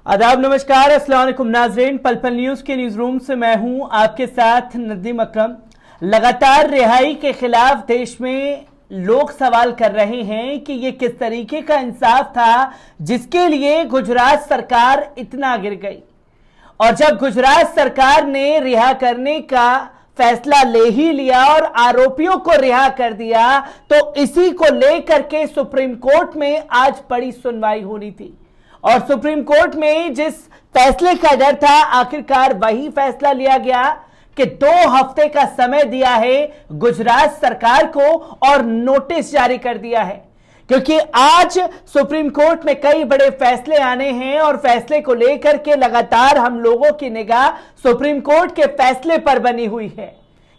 आदाब, नमस्कार, अस्सलाम वालेकुम नाज़रीन। पल पल न्यूज के न्यूज रूम से मैं हूं आपके साथ नदीम अकरम। लगातार रिहाई के खिलाफ देश में लोग सवाल कर रहे हैं कि ये किस तरीके का इंसाफ था जिसके लिए गुजरात सरकार इतना गिर गई। और जब गुजरात सरकार ने रिहा करने का फैसला ले ही लिया और आरोपियों को रिहा कर दिया, तो इसी को लेकर के सुप्रीम कोर्ट में आज बड़ी सुनवाई होनी थी। और सुप्रीम कोर्ट में जिस फैसले का डर था, आखिरकार वही फैसला लिया गया कि 2 हफ्ते का समय दिया है गुजरात सरकार को और नोटिस जारी कर दिया है, क्योंकि आज सुप्रीम कोर्ट में कई बड़े फैसले आने हैं और फैसले को लेकर के लगातार हम लोगों की निगाह सुप्रीम कोर्ट के फैसले पर बनी हुई है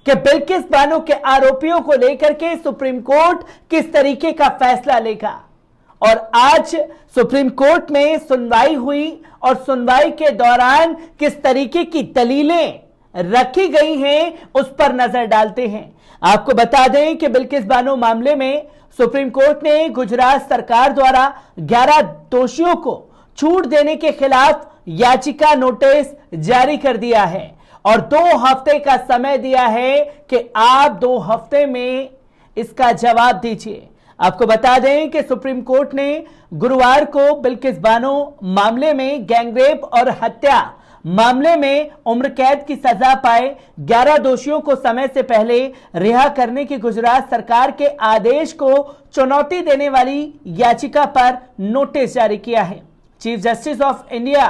कि बिल्किस बानो के आरोपियों को लेकर के सुप्रीम कोर्ट किस तरीके का फैसला लेगा। और आज सुप्रीम कोर्ट में सुनवाई हुई और सुनवाई के दौरान किस तरीके की दलीलें रखी गई हैं उस पर नजर डालते हैं। आपको बता दें कि बिल्किस बानो मामले में सुप्रीम कोर्ट ने गुजरात सरकार द्वारा 11 दोषियों को छूट देने के खिलाफ याचिका नोटिस जारी कर दिया है और 2 हफ्ते का समय दिया है कि आप 2 हफ्ते में इसका जवाब दीजिए। आपको बता दें कि सुप्रीम कोर्ट ने गुरुवार को बिल्किस बानो मामले में गैंगरेप और हत्या मामले में उम्र कैद की सजा पाए 11 दोषियों को समय से पहले रिहा करने की गुजरात सरकार के आदेश को चुनौती देने वाली याचिका पर नोटिस जारी किया है। Chief justice of India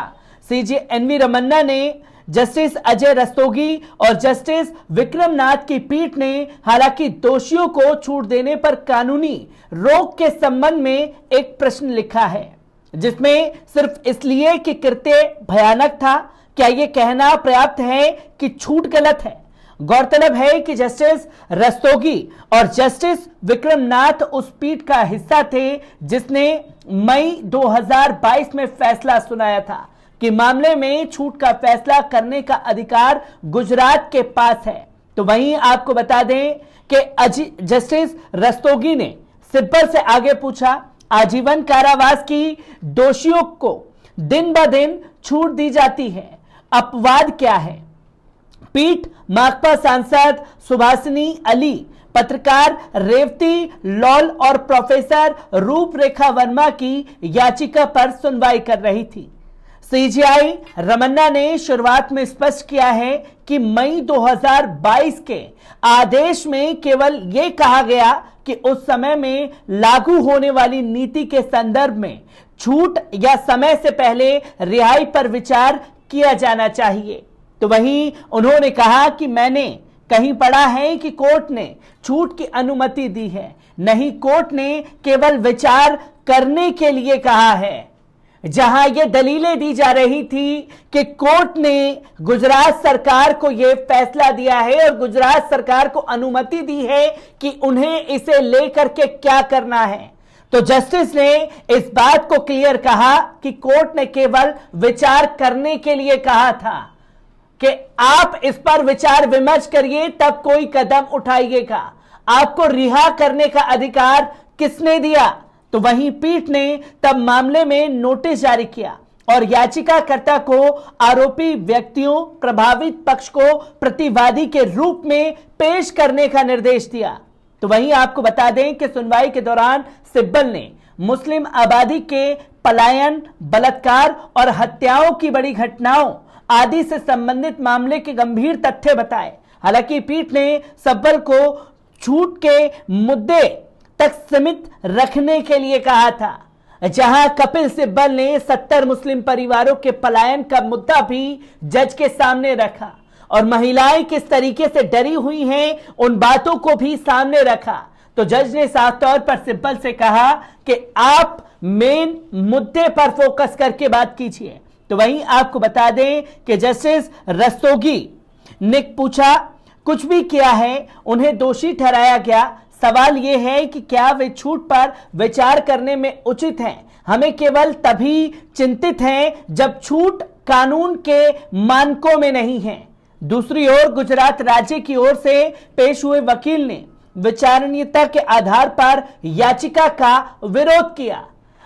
CJ NV Ramana ने जस्टिस अजय रस्तोगी और जस्टिस विक्रम नाथ की पीठ ने हालांकि दोषियों को छूट देने पर कानूनी रोक के संबंध में एक प्रश्न लिखा है, जिसमें सिर्फ इसलिए कि कृत्य भयानक था, क्या यह कहना पर्याप्त है कि छूट गलत है। गौरतलब है कि जस्टिस रस्तोगी और जस्टिस विक्रम नाथ उस पीठ का हिस्सा थे जिसने मई 2022 में फैसला सुनाया था कि मामले में छूट का फैसला करने का अधिकार गुजरात के पास है। तो वहीं आपको बता दें कि जस्टिस रस्तोगी ने सिब्बल से आगे पूछा, आजीवन कारावास की दोषियों को दिन ब दिन छूट दी जाती है, अपवाद क्या है। पीठ माकपा सांसद सुभाषिनी अली, पत्रकार रेवती लॉल और प्रोफेसर रूपरेखा वर्मा की याचिका पर सुनवाई कर रही थी। सीजीआई रमन्ना ने शुरुआत में स्पष्ट किया है कि मई 2022 के आदेश में केवल यह कहा गया कि उस समय में लागू होने वाली नीति के संदर्भ में छूट या समय से पहले रिहाई पर विचार किया जाना चाहिए। तो वहीं उन्होंने कहा कि मैंने कहीं पढ़ा है कि कोर्ट ने छूट की अनुमति दी है, नहीं, कोर्ट ने केवल विचार करने के लिए कहा है। जहां ये दलीलें दी जा रही थी कि कोर्ट ने गुजरात सरकार को यह फैसला दिया है और गुजरात सरकार को अनुमति दी है कि उन्हें इसे लेकर के क्या करना है, तो जस्टिस ने इस बात को क्लियर कहा कि कोर्ट ने केवल विचार करने के लिए कहा था कि आप इस पर विचार विमर्श करिए, तब कोई कदम उठाइएगा। आपको रिहा करने का अधिकार किसने दिया। तो वहीं पीठ ने तब मामले में नोटिस जारी किया और याचिकाकर्ता को आरोपी व्यक्तियों, प्रभावित पक्ष को प्रतिवादी के रूप में पेश करने का निर्देश दिया। तो वहीं आपको बता दें कि सुनवाई के दौरान सिब्बल ने मुस्लिम आबादी के पलायन, बलात्कार और हत्याओं की बड़ी घटनाओं आदि से संबंधित मामले के गंभीर तथ्य बताए। हालांकि पीठ ने सिब्बल को छूट के मुद्दे तक सीमित रखने के लिए कहा था, जहां कपिल सिब्बल ने 70 मुस्लिम परिवारों के पलायन का मुद्दा भी जज के सामने रखा और महिलाएं किस तरीके से डरी हुई हैं उन बातों को भी सामने रखा। तो जज ने साफ तौर पर सिब्बल से कहा कि आप मेन मुद्दे पर फोकस करके बात कीजिए। तो वहीं आपको बता दें कि जस्टिस रस्तोगी ने पूछा, कुछ भी किया है, उन्हें दोषी ठहराया गया, सवाल यह है कि क्या वे छूट पर विचार करने में उचित हैं। हमें केवल तभी चिंतित हैं जब छूट कानून के मानकों में नहीं है। दूसरी ओर गुजरात राज्य की ओर से पेश हुए वकील ने विचारणीयता के आधार पर याचिका का विरोध किया,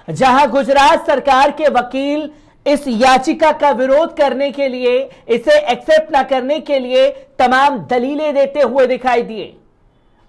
जहां गुजरात सरकार के वकील इस याचिका का विरोध करने के लिए, इसे एक्सेप्ट ना करने के लिए तमाम दलीलें देते हुए दिखाई दिए।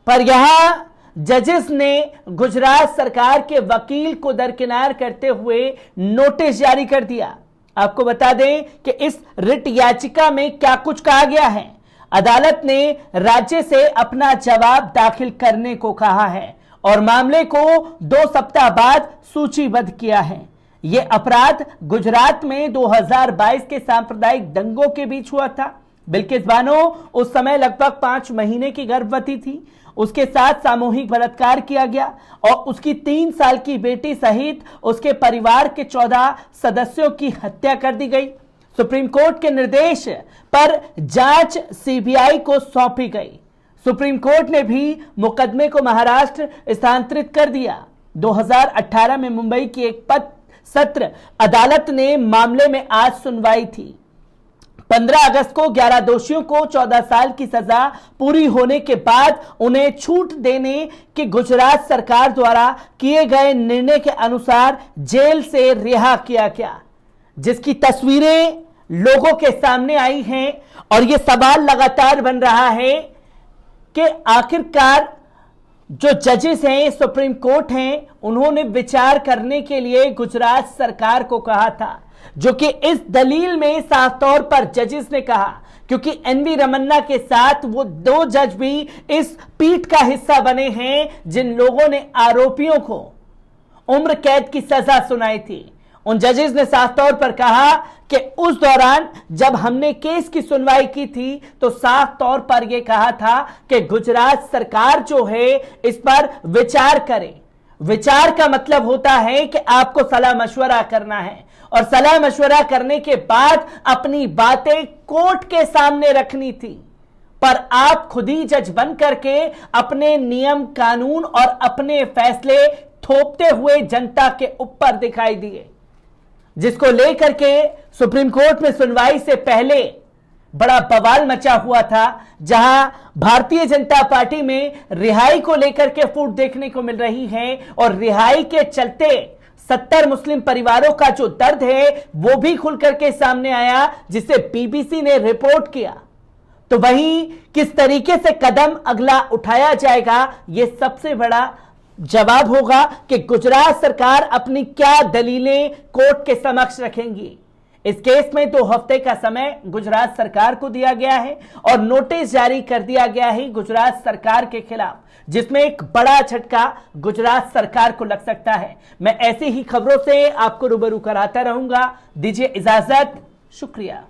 पर यहां जजेस ने गुजरात सरकार के वकील को दरकिनार करते हुए नोटिस जारी कर दिया। आपको बता दें कि इस रिट याचिका में क्या कुछ कहा गया है। अदालत ने राज्य से अपना जवाब दाखिल करने को कहा है और मामले को 2 सप्ताह बाद सूचीबद्ध किया है। यह अपराध गुजरात में 2022 के सांप्रदायिक दंगों के बीच हुआ था। बिल्किस बानो उस समय लगभग 5 महीने की गर्भवती थी। उसके साथ सामूहिक बलात्कार किया गया और उसकी 3 साल की बेटी सहित उसके परिवार के 14 सदस्यों की हत्या कर दी गई। सुप्रीम कोर्ट के निर्देश पर जांच सीबीआई को सौंपी गई। सुप्रीम कोर्ट ने भी मुकदमे को महाराष्ट्र स्थानांतरित कर दिया। 2018 में मुंबई की एक सत्र अदालत ने मामले में आज सुनवाई थी। 15 अगस्त को 11 दोषियों को 14 साल की सजा पूरी होने के बाद उन्हें छूट देने के गुजरात सरकार द्वारा किए गए निर्णय के अनुसार जेल से रिहा किया गया, जिसकी तस्वीरें लोगों के सामने आई हैं। और यह सवाल लगातार बन रहा है कि आखिरकार जो जजेस हैं, सुप्रीम कोर्ट हैं, उन्होंने विचार करने के लिए गुजरात सरकार को कहा था, जो कि इस दलील में साफ तौर पर जजेस ने कहा, क्योंकि एनवी रमन्ना के साथ वो 2 जज भी इस पीठ का हिस्सा बने हैं जिन लोगों ने आरोपियों को उम्र कैद की सजा सुनाई थी। उन जजेस ने साफ तौर पर कहा कि उस दौरान जब हमने केस की सुनवाई की थी तो साफ तौर पर यह कहा था कि गुजरात सरकार जो है इस पर विचार करे। विचार का मतलब होता है कि आपको सलाह मशवरा करना है और सलाह मशवरा करने के बाद अपनी बातें कोर्ट के सामने रखनी थी। पर आप खुद ही जज बन करके अपने नियम कानून और अपने फैसले थोपते हुए जनता के ऊपर दिखाई दिए, जिसको लेकर के सुप्रीम कोर्ट में सुनवाई से पहले बड़ा बवाल मचा हुआ था, जहां भारतीय जनता पार्टी में रिहाई को लेकर के फूट देखने को मिल रही है और रिहाई के चलते 70 मुस्लिम परिवारों का जो दर्द है वो भी खुल करके सामने आया, जिसे बीबीसी ने रिपोर्ट किया। तो वहीं किस तरीके से कदम अगला उठाया जाएगा, यह सबसे बड़ा जवाब होगा कि गुजरात सरकार अपनी क्या दलीलें कोर्ट के समक्ष रखेंगी। इस केस में 2 हफ्ते का समय गुजरात सरकार को दिया गया है और नोटिस जारी कर दिया गया है गुजरात सरकार के खिलाफ, जिसमें एक बड़ा झटका गुजरात सरकार को लग सकता है। मैं ऐसी ही खबरों से आपको रूबरू कराता रहूंगा। दीजिए इजाजत, शुक्रिया।